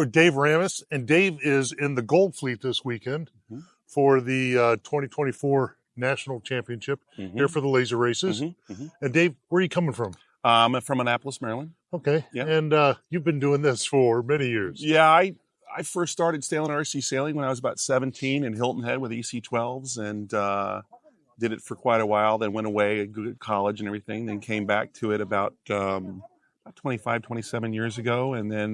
with Dave Ramos, and Dave is in the Gold Fleet this weekend for the 2024 National Championship here for the laser races. And Dave, where are you coming from? I'm from Annapolis, Maryland. Okay. Yeah. And you've been doing this for many years. Yeah, I first started sailing RC sailing when I was about 17 in Hilton Head with EC12s, and did it for quite a while, then went away to college and everything, then came back to it about 25, 27 years ago, and then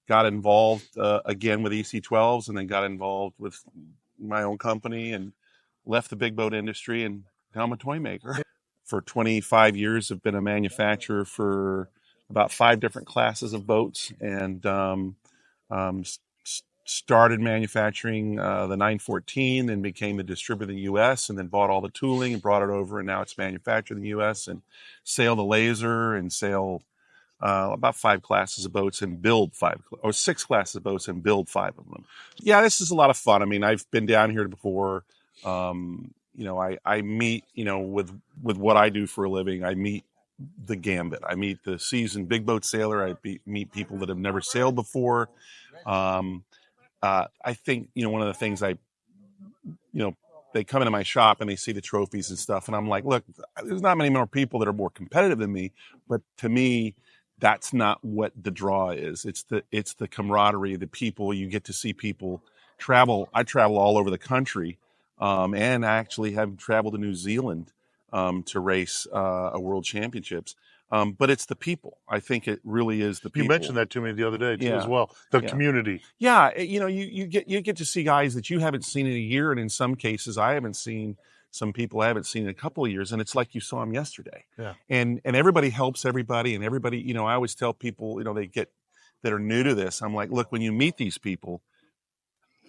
got involved again with EC12s, and then got involved with my own company and left the big boat industry, and now I'm a toy maker. For 25 years, I've been a manufacturer for about 5 different classes of boats, and started manufacturing the 914 and became the distributor in the U.S., and then bought all the tooling and brought it over, and now it's manufactured in the U.S. and sail the laser and sail about 5 classes of boats and build 6 classes of boats and build 5 of them. Yeah, this is a lot of fun. I mean, I've been down here before. I meet, with what I do for a living, I meet the gambit. I meet the seasoned big boat sailor. I meet people that have never sailed before. I think, one of the things they come into my shop and they see the trophies and stuff, and I'm like, look, there's not many more people that are more competitive than me, but to me, that's not what the draw is. It's the camaraderie, the people. You get to see people travel. I travel all over the country, and I actually have traveled to New Zealand to race a world championships. But it's the people. I think it really is the people. You mentioned that to me the other day too, as well. The community. Yeah, you get to see guys that you haven't seen in a year, and in some cases, I haven't seen some people I haven't seen in a couple of years, and it's like you saw them yesterday. Yeah. And everybody helps everybody, and everybody. I always tell people, that are new to this. I'm like, look, when you meet these people,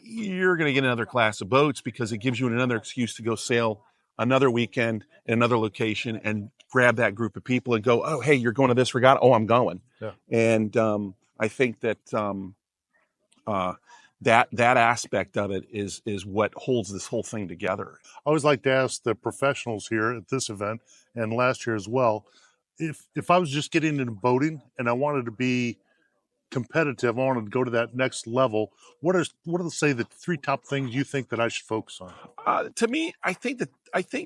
you're going to get another class of boats because it gives you another excuse to go sail another weekend in another location and grab that group of people and go, oh, hey, you're going to this regatta? Oh, I'm going. Yeah. And I think that that aspect of it is what holds this whole thing together. I always like to ask the professionals here at this event and last year as well, if I was just getting into boating and I wanted to be competitive, I wanted to go to that next level, what are say the 3 top things you think that I should focus on? To me, I think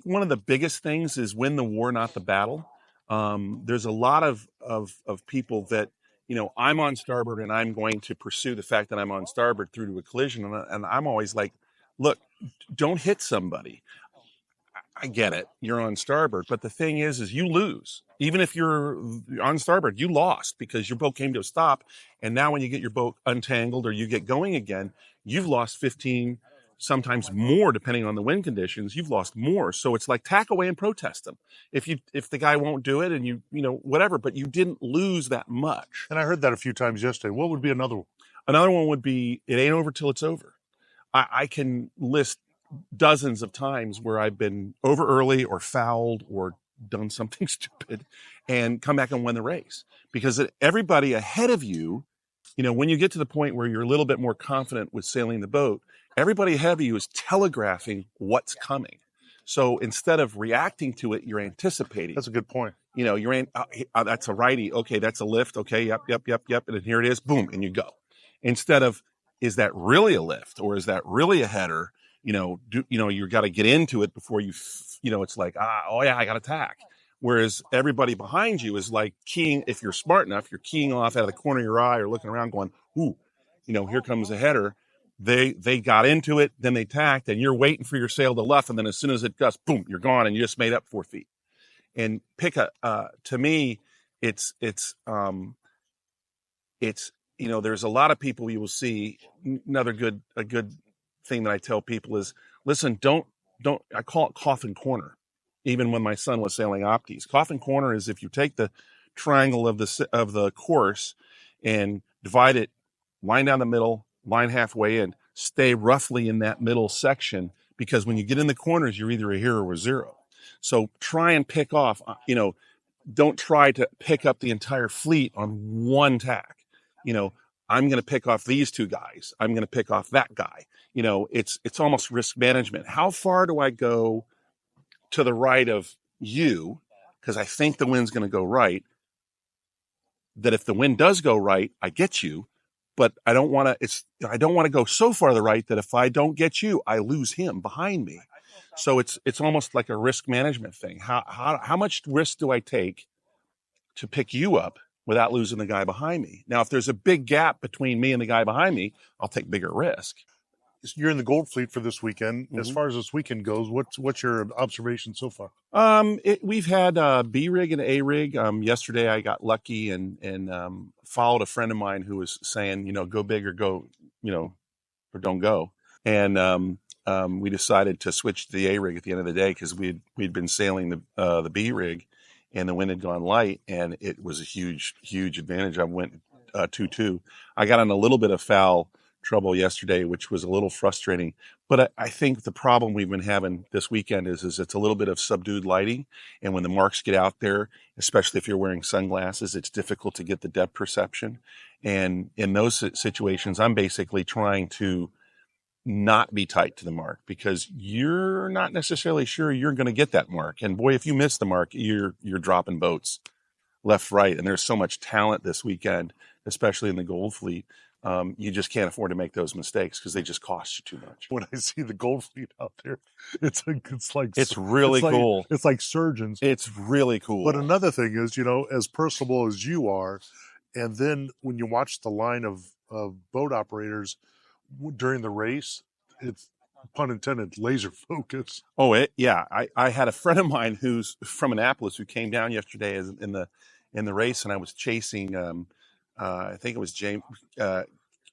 one of the biggest things is win the war, not the battle. There's a lot of people that, I'm on starboard and I'm going to pursue the fact that I'm on starboard through to a collision. And I'm always like, look, don't hit somebody. I get it. You're on starboard. But the thing is you lose. Even if you're on starboard, you lost because your boat came to a stop. And now when you get your boat untangled or you get going again, you've lost 15, sometimes more, depending on the wind conditions. You've lost more. So it's like tack away and protest them. If the guy won't do it and whatever, but you didn't lose that much. And I heard that a few times yesterday. What would be another one? Another one would be, it ain't over till it's over. I can list dozens of times where I've been over early or fouled or done something stupid and come back and win the race, because everybody ahead of you, when you get to the point where you're a little bit more confident with sailing the boat, everybody ahead of you is telegraphing what's coming. So instead of reacting to it, you're anticipating. That's a good point. That's a righty. Okay. That's a lift. Okay. Yep. And then here it is. Boom. And you go. Instead of, is that really a lift or is that really a header? You got to get into it before you, it's like, I got to tack. Whereas everybody behind you is like keying. If you're smart enough, you're keying off out of the corner of your eye or looking around going, ooh, here comes a header. They got into it, then they tacked, and you're waiting for your sail to luff. And then as soon as it gusts, boom, you're gone. And you just made up 4 feet. And to me, it's there's a lot of people you will see. A good thing that I tell people is, listen, don't, I call it coffin corner. Even when my son was sailing opties, coffin corner is if you take the triangle of the course and divide it, line down the middle, line halfway in, stay roughly in that middle section, because when you get in the corners, you're either a hero or zero. So try and pick off, don't try to pick up the entire fleet on one tack. I'm going to pick off these 2 guys. I'm going to pick off that guy. It's almost risk management. How far do I go to the right of you? Because I think the wind's going to go right. That if the wind does go right, I get you. but I don't want to go so far to the right that if I don't get you, I lose him behind me. So it's almost like a risk management thing. How much risk do I take to pick you up without losing the guy behind me? Now, if there's a big gap between me and the guy behind me, I'll take bigger risk. You're in the Gold Fleet for this weekend. Mm-hmm. As far as this weekend goes, what's your observation so far? We've had B rig and A rig. Yesterday I got lucky and followed a friend of mine who was saying, go big or go, or don't go. And we decided to switch to the A rig at the end of the day because we'd been sailing the B rig, and the wind had gone light, and it was a huge advantage. I went 2-2. I got in a little bit of foul trouble yesterday, which was a little frustrating. But I think the problem we've been having this weekend is it's a little bit of subdued lighting, and when the marks get out there, especially if you're wearing sunglasses, it's difficult to get the depth perception. And in those situations, I'm basically trying to not be tight to the mark because you're not necessarily sure you're going to get that mark. And boy, if you miss the mark, you're dropping boats left, right. And there's so much talent this weekend, especially in the Gold Fleet. You just can't afford to make those mistakes because they just cost you too much. When I see the Gold Fleet out there, it's really cool. It's like surgeons. It's really cool. But another thing is, as personable as you are, and then when you watch the line of boat operators during the race, it's, pun intended, laser focus. Oh, I had a friend of mine who's from Annapolis who came down yesterday in the race, and I was chasing. I think it was James,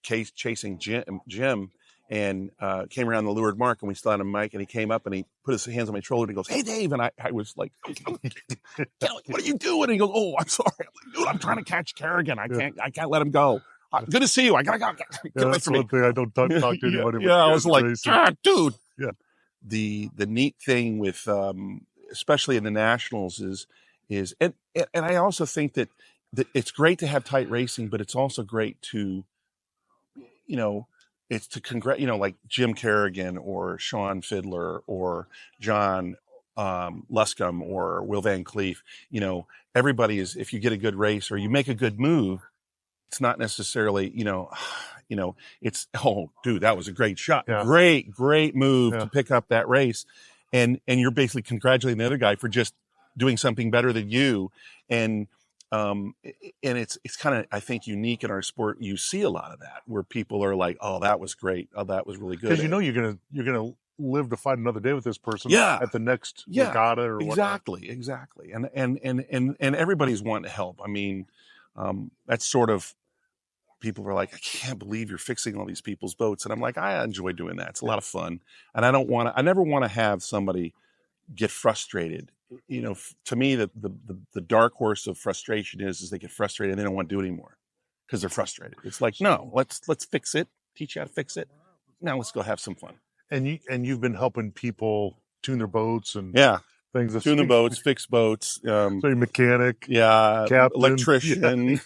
chasing Jim, and came around the leeward mark, and we still had a mic, and he came up and he put his hands on my shoulder and he goes, "Hey, Dave," and I was like, "What are you doing?" And he goes, "Oh, I'm sorry." I'm like, "Dude, I'm trying to catch Kerrigan. I can't let him go. Good to see you. I gotta go." That's one thing I don't talk to anybody. Yeah, I was like, dude. Yeah. The neat thing with especially in the nationals is and I also think that it's great to have tight racing, but it's also great to it's to like Jim Kerrigan or Sean Fidler or John Luscombe or Will Van Cleef. Everybody is, if you get a good race or you make a good move, it's not necessarily it's, "Oh, dude, that was a great shot. Yeah. Great move to pick up that race." And you're basically congratulating the other guy for just doing something better than you. And it's kind of, I think, unique in our sport. You see a lot of that where people are like, "Oh, that was great. Oh, that was really good." Because you're gonna live to fight another day with this person. Yeah. At the next regatta or exactly. And everybody's wanting to help. I mean, that's sort of, people were like, "I can't believe you're fixing all these people's boats," and I'm like, I enjoy doing that. It's a lot of fun, and I never want to have somebody get frustrated. To me, the dark horse of frustration is they get frustrated and they don't want to do it anymore because they're frustrated. It's like, no, let's fix it, teach you how to fix it. Now let's go have some fun. And you've been helping people tune their boats and things. Tune the boats, fix boats. So you're mechanic, captain, electrician,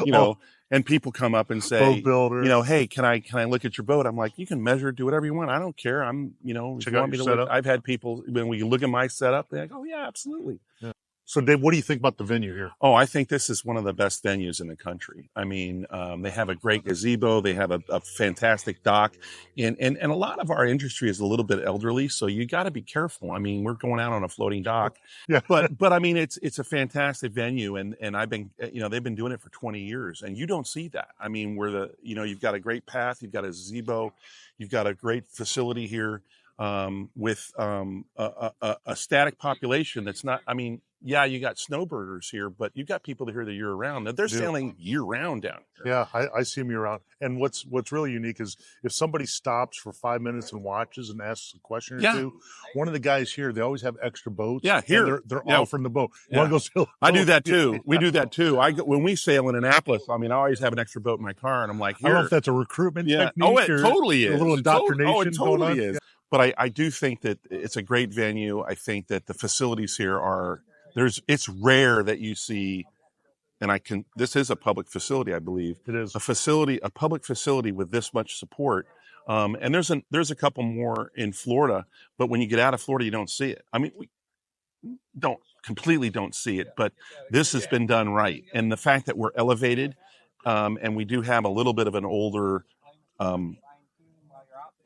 yeah. And people come up and say, boat builder, "Hey, can I look at your boat?" I'm like, "You can measure, do whatever you want. I don't care. I'm, check out your setup. I've had people, when we look at my setup, they're like, "Oh yeah, absolutely." Yeah. So Dave, what do you think about the venue here? Oh, I think this is one of the best venues in the country. I mean, they have a great gazebo. They have a fantastic dock. And a lot of our industry is a little bit elderly, so you got to be careful. I mean, we're going out on a floating dock. Yeah. But I mean, it's a fantastic venue. And I've been, they've been doing it for 20 years. And you don't see that. I mean, you've got a great path. You've got a gazebo. You've got a great facility here with a static population that's not, I mean, yeah, you got snowbirders here, but you got people here the year round. They're sailing year round down here. Yeah, I see them year round. And what's really unique is if somebody stops for 5 minutes and watches and asks a question or two, one of the guys here, they always have extra boats. Yeah, here they're offering the boat. You want to go sail? I do that too. We do that too. When we sail in Annapolis, I mean, I always have an extra boat in my car, and I'm like, here. I don't know if that's a recruitment technique. Oh, it totally is. A little indoctrination it totally going on. is. But I do think that it's a great venue. I think that the facilities here are. It's rare that you see, and this is a public facility, I believe. It is a public facility with this much support. And there's a couple more in Florida, but when you get out of Florida, you don't see it. I mean, we don't see it, but this has been done right. And the fact that we're elevated, and we do have a little bit of an older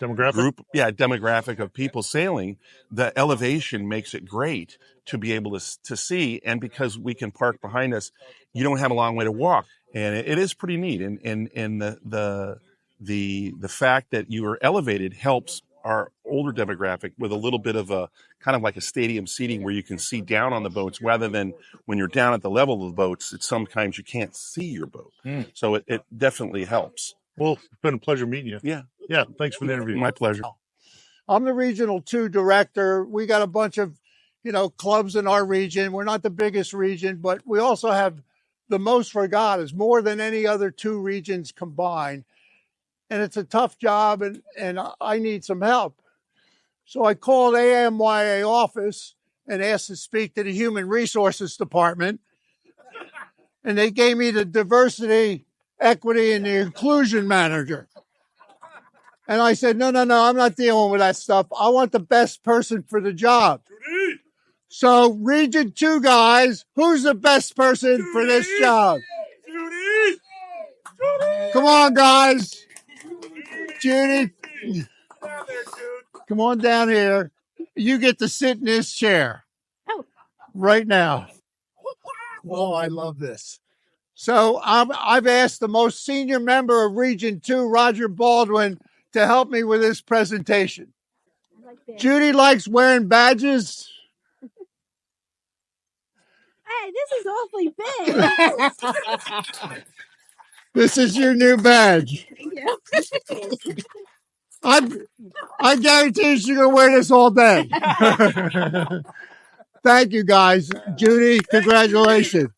demographic of people sailing. The elevation makes it great to be able to see, and because we can park behind us, you don't have a long way to walk, and it is pretty neat. And the fact that you are elevated helps our older demographic with a little bit of a kind of like a stadium seating where you can see down on the boats rather than when you're down at the level of the boats. It's sometimes you can't see your boat, so it definitely helps. Well, it's been a pleasure meeting you. Yeah, thanks for the interview. My pleasure. I'm the Regional 2 director. We got a bunch of, clubs in our region. We're not the biggest region, but we also have the most regattas, more than any other 2 regions combined. And it's a tough job, and I need some help. So I called AMYA office and asked to speak to the Human Resources Department. And they gave me the Diversity, Equity, and the Inclusion Manager. And I said, no, I'm not dealing with that stuff. I want the best person for the job. Judy! So, Region 2 guys, who's the best person for this job? Judy! Come on, guys. Judy, come on down here. You get to sit in this chair right now. Oh, I love this. So, I've asked the most senior member of Region 2, Roger Baldwin, to help me with this presentation. Judy likes wearing badges. Hey, this is awfully big. This is your new badge. I guarantee she's going to wear this all day. Thank you, guys. Judy, congratulations.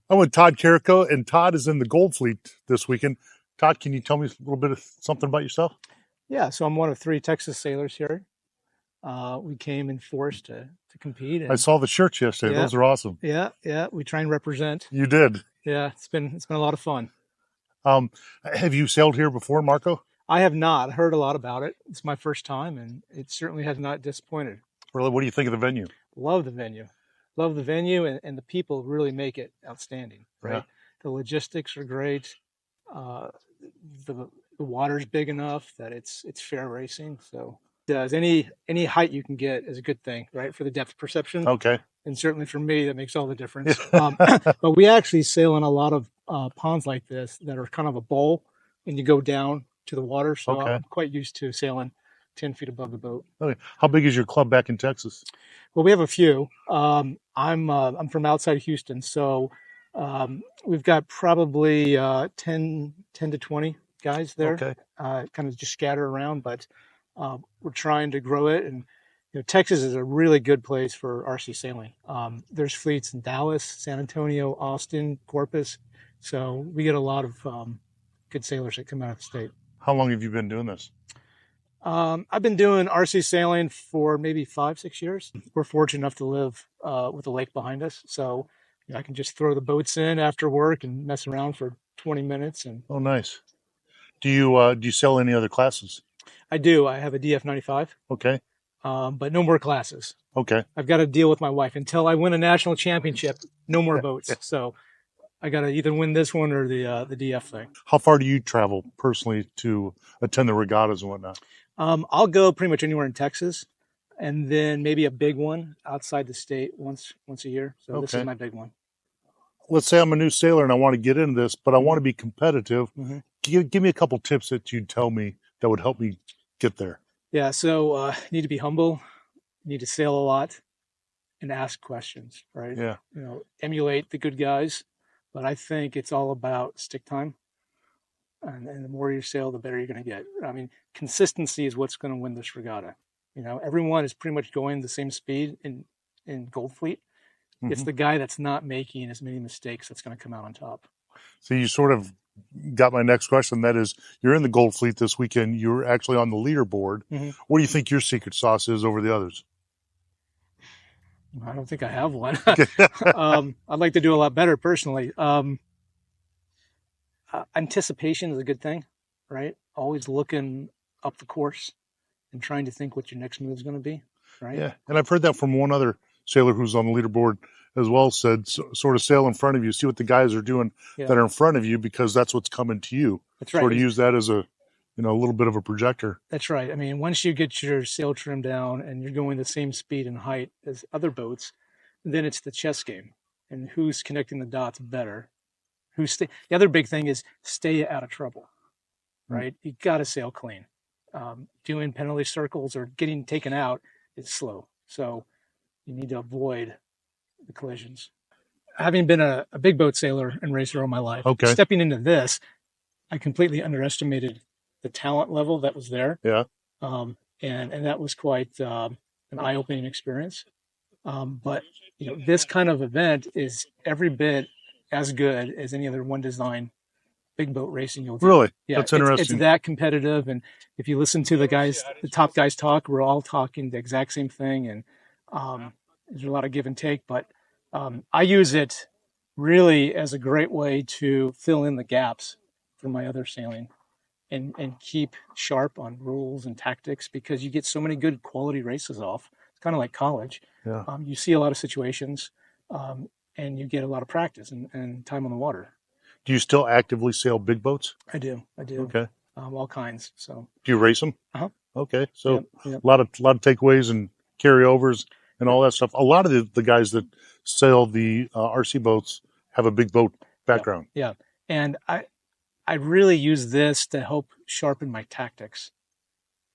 I'm with Todd Carrico, and Todd is in the Gold Fleet this weekend. Todd, can you tell me a little bit of something about yourself? Yeah, so I'm one of 3 Texas sailors here. We came in force to compete. I saw the shirts yesterday. Yeah, those are awesome. Yeah. We try and represent. You did. Yeah, it's been a lot of fun. Have you sailed here before, Marco? I have not. Heard a lot about it. It's my first time, and it certainly has not disappointed. Really, what do you think of the venue? Love the venue. Love the venue, and the people really make it outstanding. Right. Yeah. The logistics are great. The water's big enough that it's fair racing. So any height you can get is a good thing, right? For the depth perception. Okay. And certainly for me, that makes all the difference. But we actually sail in a lot of ponds like this that are kind of a bowl, and you go down to the water. So I'm quite used to sailing 10 feet above the boat. Okay. How big is your club back in Texas? Well, we have a few. I'm from outside Houston, so we've got probably 10 to 20 guys there. Okay. Kind of just scatter around, but we're trying to grow it. And Texas is a really good place for RC sailing. There's fleets in Dallas, San Antonio, Austin, Corpus. So we get a lot of good sailors that come out of the state. How long have you been doing this? I've been doing RC sailing for maybe 5-6 years. We're fortunate enough to live with a lake behind us. So I can just throw the boats in after work and mess around for 20 minutes. And oh, nice. Do you sail any other classes? I do. I have a DF95. Okay. But no more classes. Okay. I've got to deal with my wife until I win a national championship. No more boats. So I got to either win this one or the DF thing. How far do you travel personally to attend the regattas and whatnot? I'll go pretty much anywhere in Texas, and then maybe a big one outside the state once a year. So This is my big one. Let's say I'm a new sailor and I want to get into this, but I want to be competitive. Mm-hmm. Give me a couple tips that you'd tell me that would help me get there. Yeah, so you need to be humble, you need to sail a lot, and ask questions, right? Yeah. Emulate the good guys, but I think it's all about stick time. And the more you sail, the better you're going to get. I mean, consistency is what's going to win this regatta. Everyone is pretty much going the same speed in Gold Fleet. Mm-hmm. It's the guy that's not making as many mistakes that's going to come out on top. So you sort of got my next question. That is, you're in the Gold Fleet this weekend. You're actually on the leaderboard. Mm-hmm. What do you think your secret sauce is over the others? I don't think I have one. I'd like to do a lot better personally. Anticipation is a good thing, right? Always looking up the course and trying to think what your next move is going to be, right? Yeah, and I've heard that from one other sailor who's on the leaderboard as well said, sort of sail in front of you, see what the guys are doing that are in front of you, because that's what's coming to you. That's right. Sort of use that as a little bit of a projector. That's right. I mean, once you get your sail trim down and you're going the same speed and height as other boats, then it's the chess game and who's connecting the dots better. The other big thing is stay out of trouble, right? You got to sail clean. Doing penalty circles or getting taken out is slow. So you need to avoid the collisions. Having been a big boat sailor and racer all my life, stepping into this, I completely underestimated the talent level that was there. Yeah. And that was quite an eye-opening experience. But this kind of event is every bit as good as any other one design big boat racing you'll do. Really? Yeah, that's interesting. It's that competitive, and if you listen to the top guys talk, we're all talking the exact same thing, and there's a lot of give and take. But I use it really as a great way to fill in the gaps for my other sailing, and keep sharp on rules and tactics, because you get so many good quality races off. It's kind of like college. Yeah. You see a lot of situations, and you get a lot of practice and time on the water. Do you still actively sail big boats? I do. Okay. All kinds. So. Do you race them? Uh-huh. Okay. So yep. a lot of takeaways and carryovers and all that stuff. A lot of the guys that sail the RC boats have a big boat background. Yeah. And I really use this to help sharpen my tactics,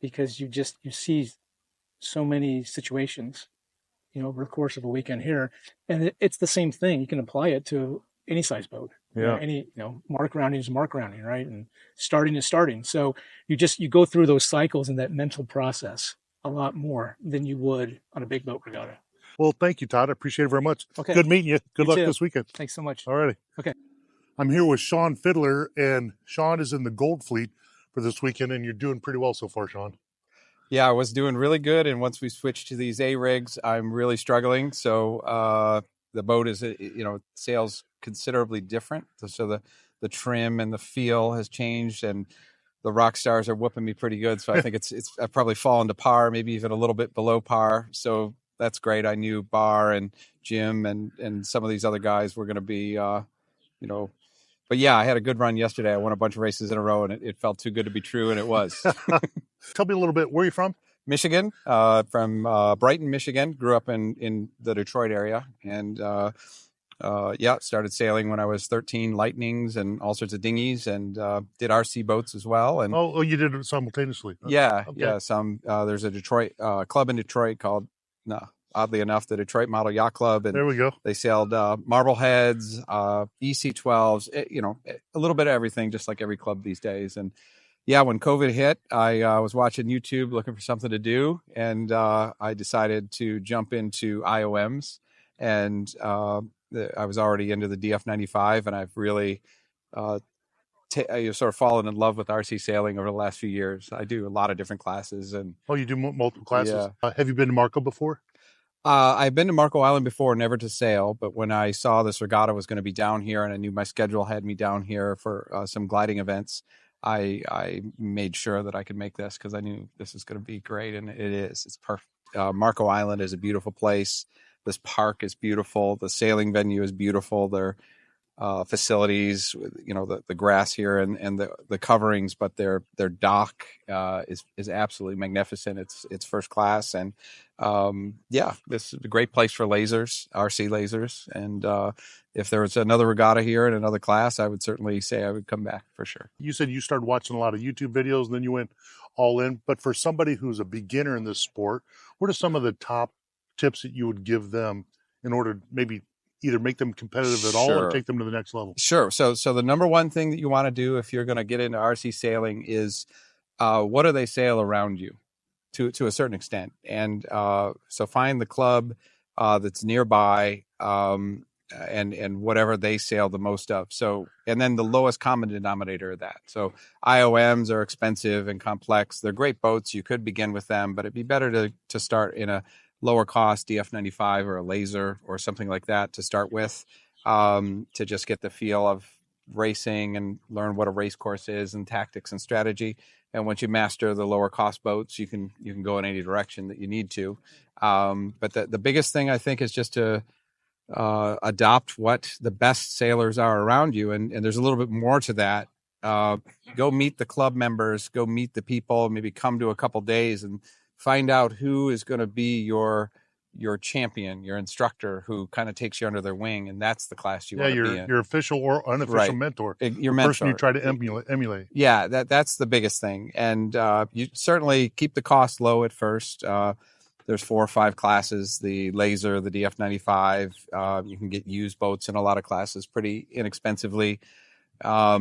because you see so many situations, over the course of a weekend here, and it's the same thing. You can apply it to any size boat. Yeah. Any mark rounding is mark rounding, right? And starting is starting. So you go through those cycles and that mental process a lot more than you would on a big boat regatta. Well, thank you, Todd. I appreciate it very much. Okay. Good meeting you. Good luck too. this weekend. Thanks so much. All righty. Okay. I'm here with Sean Fidler, and Sean is in the Gold Fleet for this weekend, and you're doing pretty well so far, Sean. Yeah, I was doing really good, and once we switched to these A rigs, I'm really struggling. So the boat is, sails considerably different. So the trim and the feel has changed, and the rock stars are whooping me pretty good. So I think I've probably fallen to par, maybe even a little bit below par. So that's great. I knew Barr and Jim and some of these other guys were going to be, but yeah, I had a good run yesterday. I won a bunch of races in a row, and it felt too good to be true, and it was. Tell me a little bit, where are you from? Michigan, from Brighton, Michigan. Grew up in the Detroit area, and started sailing when I was 13, lightnings and all sorts of dinghies, and did RC boats as well. And you did it simultaneously. Yeah, okay. Yeah. There's a Detroit club in Detroit called, oddly enough, the Detroit Model Yacht Club, and there we go. They sailed Marbleheads, EC12s, a little bit of everything, just like every club these days. And yeah, when COVID hit, I was watching YouTube looking for something to do, and I decided to jump into IOMs, and I was already into the DF95, and I've really sort of fallen in love with RC sailing over the last few years. I do a lot of different classes. And you do multiple classes? Yeah. Have you been to Marco before? I've been to Marco Island before, never to sail, but when I saw this regatta was going to be down here, and I knew my schedule had me down here for some gliding events, I made sure that I could make this, because I knew this is going to be great, and it is. It's perfect. Marco Island is a beautiful place. This park is beautiful. The sailing venue is beautiful. Their facilities, the grass here and the coverings, but their dock is absolutely magnificent. It's first class, and this is a great place for lasers, RC lasers. And if there was another regatta here in another class, I would certainly say I would come back for sure. You said you started watching a lot of YouTube videos and then you went all in. But for somebody who's a beginner in this sport, what are some of the top tips that you would give them in order to maybe either make them competitive at all or take them to the next level? Sure. So the number one thing that you want to do if you're going to get into RC sailing is what do they sail around you to a certain extent? And so find the club that's nearby and whatever they sail the most of. So, and then the lowest common denominator of that. So IOMs are expensive and complex. They're great boats. You could begin with them, but it'd be better to start in a lower cost DF95 or a laser or something like that to start with, to just get the feel of racing and learn what a race course is and tactics and strategy. And once you master the lower cost boats, you can go in any direction that you need to. But the biggest thing I think is just to adopt what the best sailors are around you. And there's a little bit more to that. Go meet the club members, go meet the people, maybe come to a couple days and find out who is going to be your champion, your instructor, who kind of takes you under their wing. And that's the class you want to be in. Your official or unofficial Right. mentor, Your the person you mentor. try to emulate. Yeah, that's the biggest thing. And you certainly keep the cost low at first. There's 4 or 5 classes, the laser, the DF95. You can get used boats in a lot of classes pretty inexpensively. A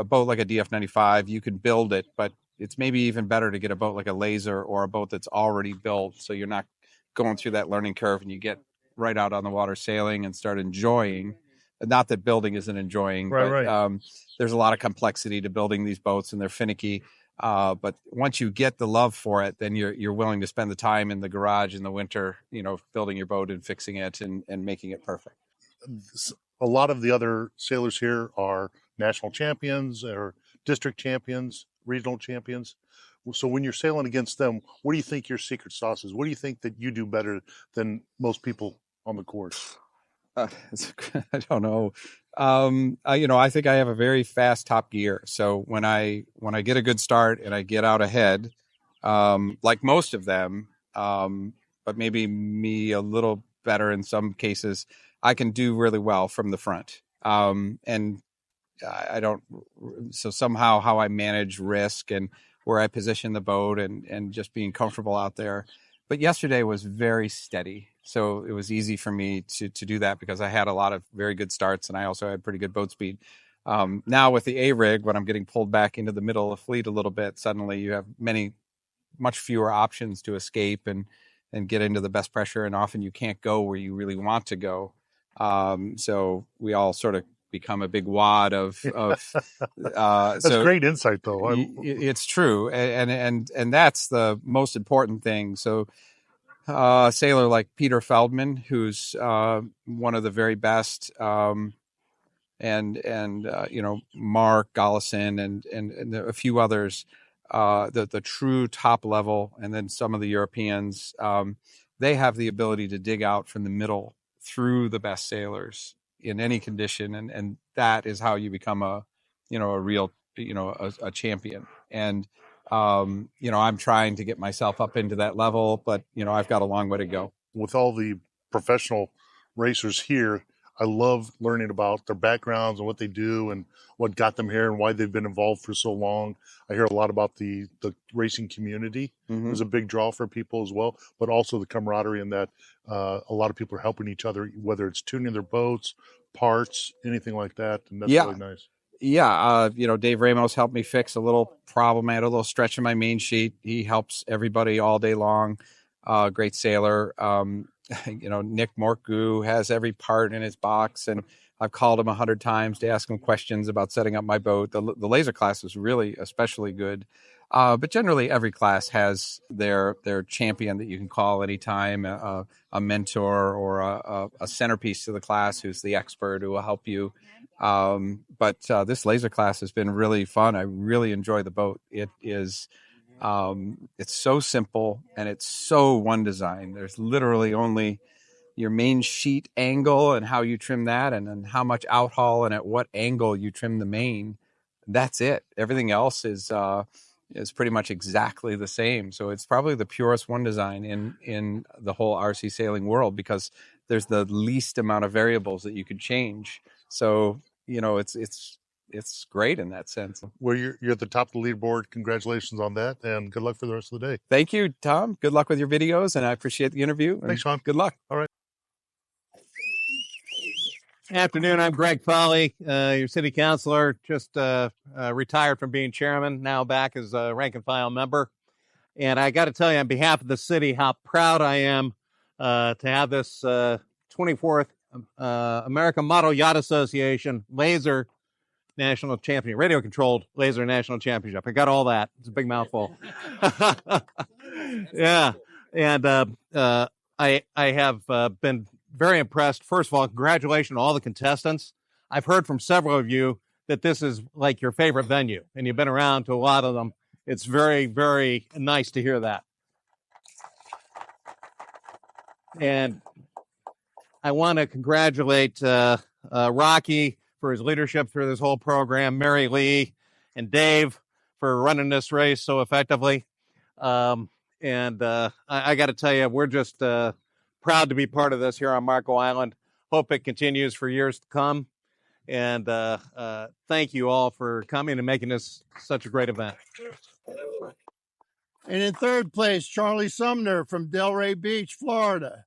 boat like a DF95, you can build it, but it's maybe even better to get a boat like a laser or a boat that's already built, so you're not going through that learning curve and you get right out on the water sailing and start enjoying. Not that building isn't enjoying, but there's a lot of complexity to building these boats and they're finicky. But once you get the love for it, then you're willing to spend the time in the garage in the winter, building your boat and fixing it and making it perfect. A lot of the other sailors here are national champions or district champions, regional champions. So when you're sailing against them, what do you think your secret sauce is? What do you think that you do better than most people on the course? I don't know. I think I have a very fast top gear. So when I get a good start and I get out ahead, like most of them, but maybe me a little better in some cases, I can do really well from the front. And I don't. So somehow how I manage risk and where I position the boat and just being comfortable out there. But yesterday was very steady. So it was easy for me to do that because I had a lot of very good starts and I also had pretty good boat speed. Now with the A-rig, when I'm getting pulled back into the middle of the fleet a little bit, suddenly you have much fewer options to escape and get into the best pressure. And often you can't go where you really want to go. So we all sort of become a big wad of That's great insight though. It's true. And that's the most important thing. So a sailor like Peter Feldman, who's one of the very best, and Mark Gollison and a few others, the true top level, and then some of the Europeans, they have the ability to dig out from the middle through the best sailors in any condition, and that is how you become a real a champion. And I'm trying to get myself up into that level, but I've got a long way to go. With all the professional racers here, I love learning about their backgrounds and what they do and what got them here and why they've been involved for so long. I hear a lot about the racing community. Mm-hmm. Is a big draw for people as well, but also the camaraderie in that a lot of people are helping each other, whether it's tuning their boats, parts, anything like that. And that's really nice. Yeah, Dave Ramos helped me fix a little problem. I had a little stretch in my main sheet. He helps everybody all day long. Great sailor. Nick Morku has every part in his box, and I've called him 100 times to ask him questions about setting up my boat. The laser class was really especially good. But generally, every class has their champion that you can call anytime, a mentor or a centerpiece to the class who's the expert who will help you. But this laser class has been really fun. I really enjoy the boat. It is, it's so simple and it's so one design. There's literally only your main sheet angle and how you trim that, and then how much outhaul and at what angle you trim the main. That's it. Everything else is pretty much exactly the same. So it's probably the purest one design in the whole RC sailing world because there's the least amount of variables that you could change. So it's great in that sense. Well, you're at the top of the leaderboard. Congratulations on that, and good luck for the rest of the day. Thank you, Tom. Good luck with your videos, and I appreciate the interview. Thanks, Sean. Good luck. All right. Afternoon. I'm Greg Foley, your city councilor, just retired from being chairman, now back as a rank and file member. And I got to tell you, on behalf of the city, how proud I am to have this 24th American Model Yacht Association Laser National Championship, radio-controlled Laser National Championship. I got all that. It's a big mouthful. Yeah. And I have been very impressed. First of all, congratulations to all the contestants. I've heard from several of you that this is like your favorite venue, and you've been around to a lot of them. It's very, very nice to hear that. And I want to congratulate Rocky for his leadership through this whole program, Mary Lee and Dave for running this race so effectively. And I got to tell you, we're just proud to be part of this here on Marco Island. Hope it continues for years to come. And thank you all for coming and making this such a great event. And in third place, Charlie Sumner from Delray Beach, Florida.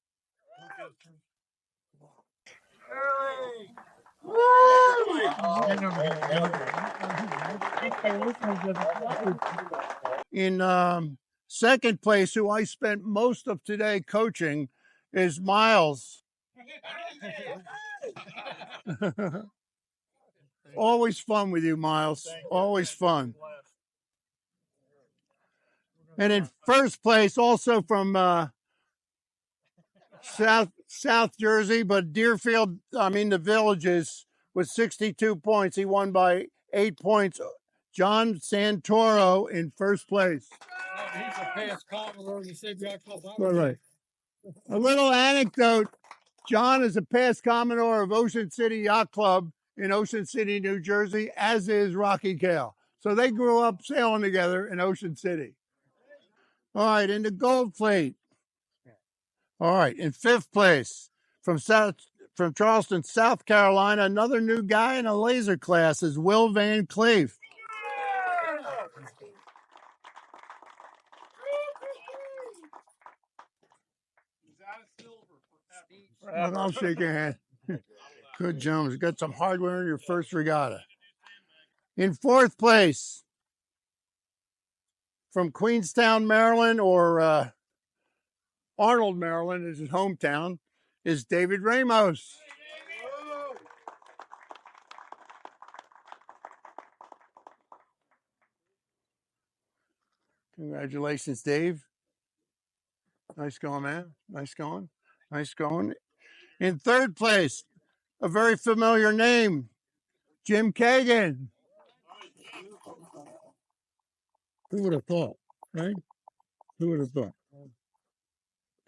In second place, who I spent most of today coaching, is Miles. Always fun with you, Miles. Always fun. And in first place, also from South Jersey, but Deerfield, the Villages, with 62 points. He won by 8 points. John Santoro in first place. He's a past Commodore in the Save Yacht Club. Right. A little anecdote. John is a past Commodore of Ocean City Yacht Club in Ocean City, New Jersey, as is Rocky Cale. So they grew up sailing together in Ocean City. All right, in the gold plate. All right, in fifth place from Charleston, South Carolina, another new guy in a laser class is Will Van Cleef. I'll shake your hand. Good, Jones. Got some hardware in your first regatta. In fourth place, from Queenstown, Maryland, or Arnold, Maryland is his hometown, is David Ramos. Congratulations, Dave. Nice going, man. Nice going. Nice going. In third place, a very familiar name, Jim Kagan. Who would have thought, right? Who would have thought?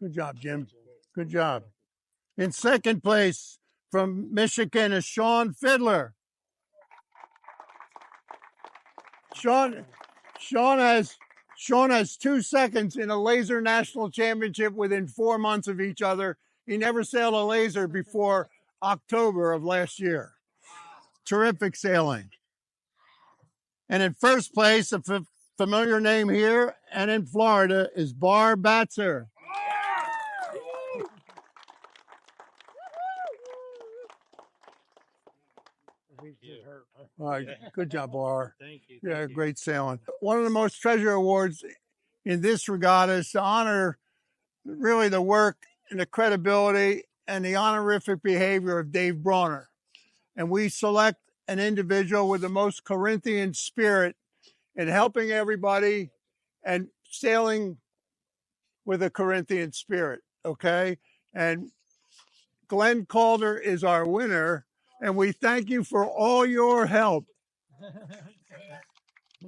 Good job, Jim. Good job. In second place, from Michigan, is Sean Fidler. Sean has 2 seconds in a laser national championship within 4 months of each other. He never sailed a laser before October of last year. Terrific sailing. And in first place, a familiar name here and in Florida, is Barr Batzer. All right, good job, Barr. Thank you. Yeah, great sailing. One of the most treasure awards in this regatta is to honor really the work and the credibility and the honorific behavior of Dave Brawner. And we select an individual with the most Corinthian spirit in helping everybody and sailing with a Corinthian spirit, okay? And Glenn Calder is our winner, and we thank you for all your help.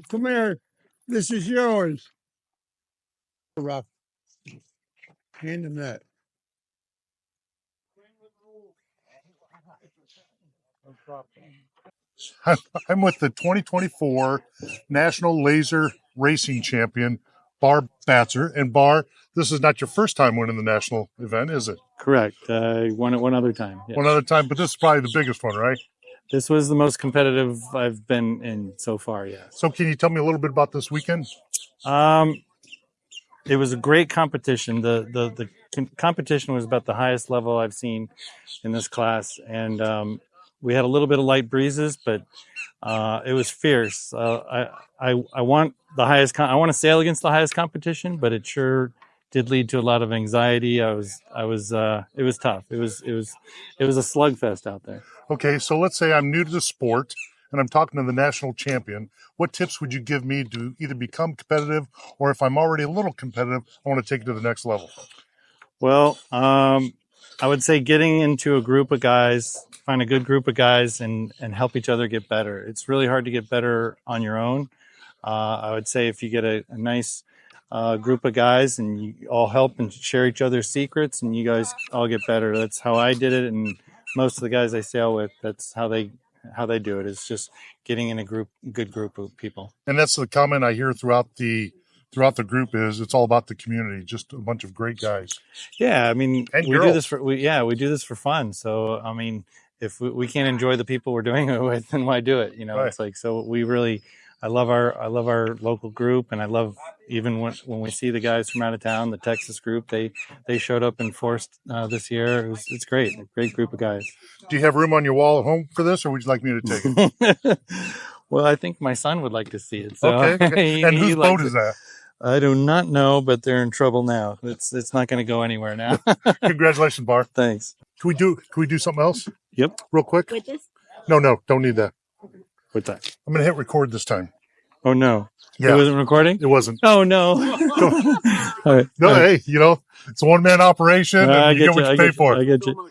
Come here. This is yours. Rough. Hand him that. I'm with the 2024 National Laser Racing Champion, Barr Batzer. And Barr, this is not your first time winning the national event, is it? Correct. I won it one other time. Yes. One other time, but this is probably the biggest one, right? This was the most competitive I've been in so far, yes. So can you tell me a little bit about this weekend? It was a great competition. The competition was about the highest level I've seen in this class. And we had a little bit of light breezes, but it was fierce. I want the highest. I want to sail against the highest competition, but it sure did lead to a lot of anxiety. It was tough. It was a slugfest out there. Okay, so let's say I'm new to the sport and I'm talking to the national champion. What tips would you give me to either become competitive, or if I'm already a little competitive, I want to take it to the next level? Well, I would say getting into a group of guys, find a good group of guys and help each other get better. It's really hard to get better on your own. I would say if you get a nice group of guys, and you all help and share each other's secrets, and you guys all get better. That's how I did it, and most of the guys I sail with, that's how they do it. It's just getting in a good group of people. And that's the comment I hear throughout the group is it's all about the community, just a bunch of great guys. Yeah, I mean, And we girls. do this for fun. So I mean, if we can't enjoy the people we're doing it with, then why do it? You know, Right. It's like, so we really, I love our local group, and I love even when we see the guys from out of town, the Texas group, they showed up in force this year. It's great, a great group of guys. Do you have room on your wall at home for this, or would you like me to take it? Well, I think my son would like to see it. So Okay. And whose boat is that? I do not know, but they're in trouble now. It's not going to go anywhere now. Congratulations, Barr. Thanks. Can we do something else? Yep. Real quick? With this? No, don't need that. What's that? I'm going to hit record this time. Oh, no. Yeah. It wasn't recording? It wasn't. Oh, no. All right. No, hey, it's a one-man operation, and you get what you pay for. I get you.